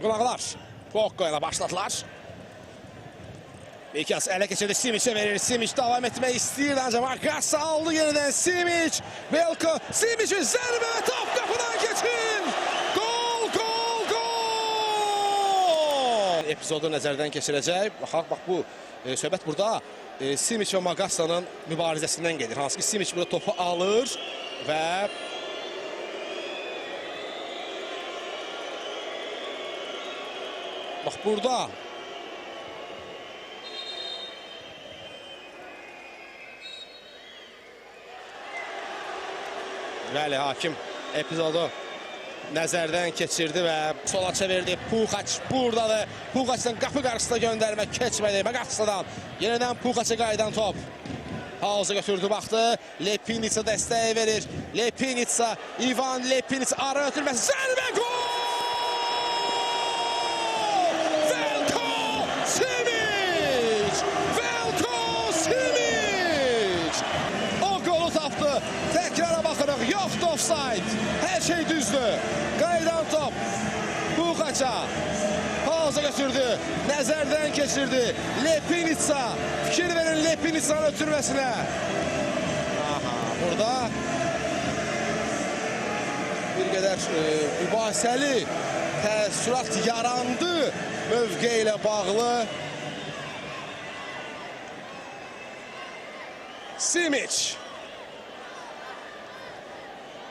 Qulaqlar Pogba ilə başladılar. Mikas ələ keçirdi, Simic'e verir. Simic davam etmək istəyir, ancaq Magassa aldı yenidən Simic. Belko, Simic'in zərbə və top qapıdan keçir. Gol, gol, gol! Epizodu nəzərdən keçirəcək. Bax bu söhbət burada Simic və Magassa'nın mübarizəsindən gedir. Hansı ki Simic burada topu alır və bax burada bəli, hakim epizodu nəzərdən keçirdi və sola çevirdi. Puxaç buradadır. Puxaçdan qapı qarşısına göndərmə keçmədi. Magassa'dan yenidən Puxaça qayıdan top. Hauza götürdü, baxdı. Lepinitsa dəstəyi verir. Lepinitsa, Ivan Lepinitsa ara ötürməsi. Zərbə gol! Tekrara baxırıq, yoxdur offside. Hər şey düzdür. Qayıdan top. Puxaça. Hauza götürdü. Nəzərdən keçirdi. Lepinitsa. Fikir verin Lepinitsa'nın ötürməsinə. Aha, burada bir qədər mübahisəli təəssürat yarandı mövqe ilə bağlı. Simic.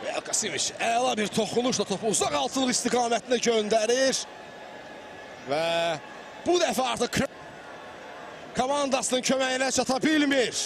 Belko Simic əla bir toxunuşla topu uzaq altılıq istiqamətinə göndərir. Və bu dəfə artıq komandasının köməyinə çata bilmir.